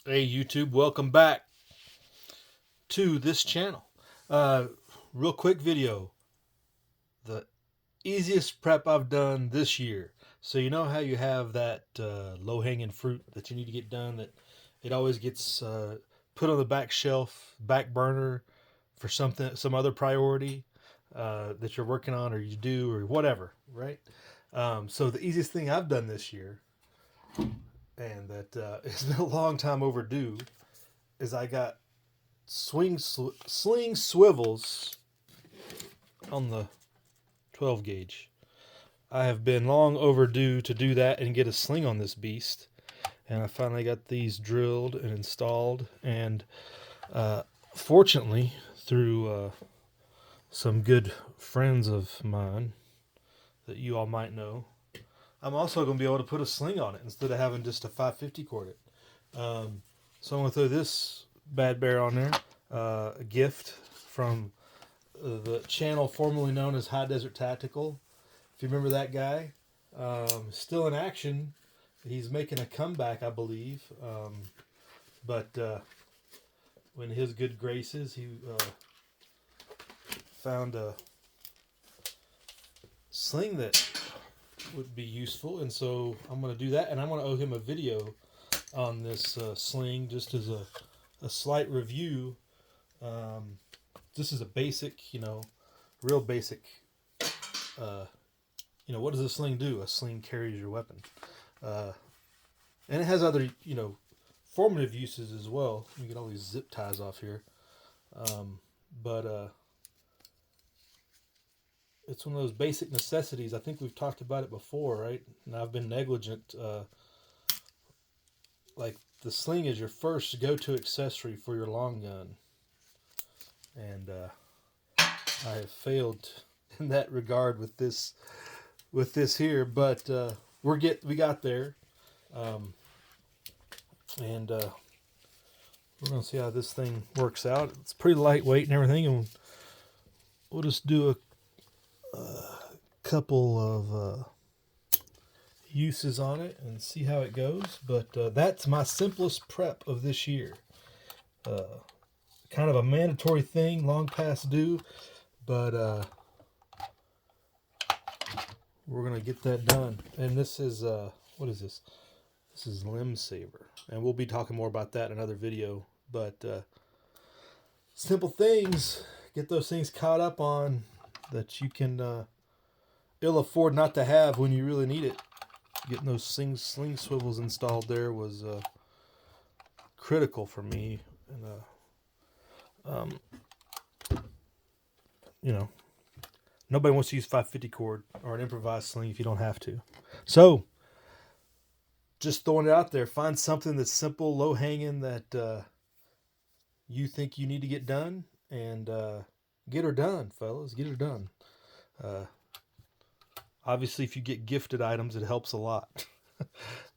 Hey YouTube, welcome back to this channel. Real quick video. The easiest prep I've done this year. So you know how you have that low-hanging fruit that you need to get done, that it always gets put on the back shelf, back burner for some other priority that you're working on or you do or whatever, right? So the easiest thing I've done this year, and that it's been a long time overdue, is I got sling swivels on the 12 gauge. I have been long overdue to do that and get a sling on this beast, and I finally got these drilled and installed. And fortunately, through some good friends of mine that you all might know, I'm also going to be able to put a sling on it instead of having just a 550 cord it. So I'm going to throw this bad bear on there. A gift from the channel formerly known as High Desert Tactical. If you remember that guy, still in action. He's making a comeback, I believe. But when his good graces, he found a sling that would be useful, and so I'm going to do that, and I'm going to owe him a video on this sling, just as a slight review. This is a basic, real basic. What does a sling do? A sling carries your weapon, and it has other, formative uses as well. Let me get all these zip ties off here, but it's one of those basic necessities. I think we've talked about it before, right? And I've been negligent. Like, the sling is your first go-to accessory for your long gun, and I have failed in that regard with this here. But we got there, and we're gonna see how this thing works out. It's pretty lightweight and everything, and we'll just do a couple of uses on it and see how it goes. But that's my simplest prep of this year. Kind of a mandatory thing, long past due, but we're gonna get that done. And this is what is this? This is Limb Saver, and we'll be talking more about that in another video. But simple things, get those things caught up on that you can ill afford not to have when you really need it. Getting those sling swivels installed there was critical for me, and nobody wants to use 550 cord or an improvised sling if you don't have to. So, just throwing it out there. Find something that's simple, low hanging, that you think you need to get done, and get her done, fellas. Get her done. Obviously, if you get gifted items, it helps a lot.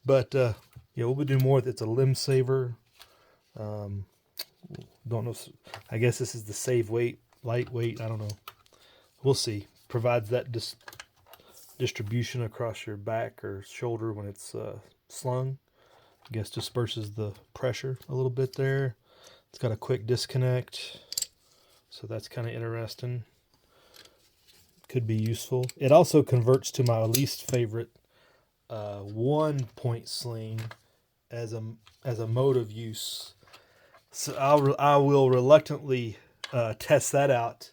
But we'll be doing more. It's a limb saver. Don't know. I guess this is the save weight, lightweight. I don't know. We'll see. Provides that distribution across your back or shoulder when it's slung. I guess disperses the pressure a little bit there. It's got a quick disconnect, so that's kind of interesting. Could be useful. It also converts to my least favorite 1-point sling as a mode of use. So I will reluctantly test that out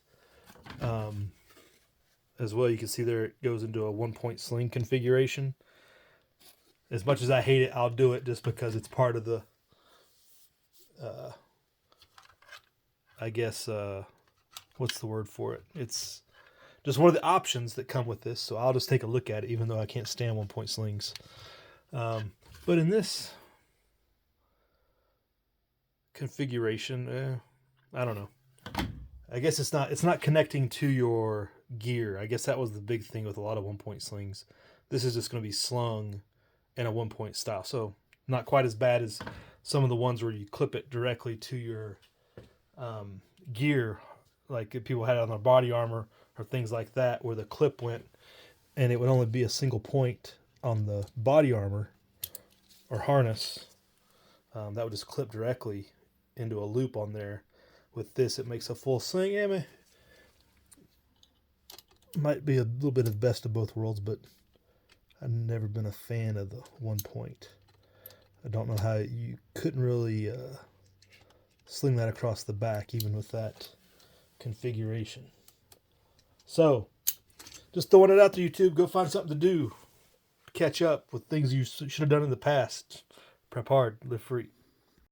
as well. You can see there it goes into a 1-point sling configuration. As much as I hate it, I'll do it just because it's part of the I guess what's the word for it? It's just one of the options that come with this, so I'll just take a look at it, even though I can't stand 1-point slings. But in this configuration, I don't know. I guess it's not connecting to your gear. I guess that was the big thing with a lot of 1-point slings. This is just going to be slung in a 1-point style, so not quite as bad as some of the ones where you clip it directly to your gear, like if people had it on their body armor or things like that, where the clip went and it would only be a single point on the body armor or harness. That would just clip directly into a loop on there. With this, it makes a full sling. It might be a little bit of best of both worlds, but I've never been a fan of the 1 point. I don't know how you couldn't really sling that across the back even with that configuration. So, just throwing it out to YouTube. Go find something to do. Catch up with things you should have done in the past. Prep hard, live free.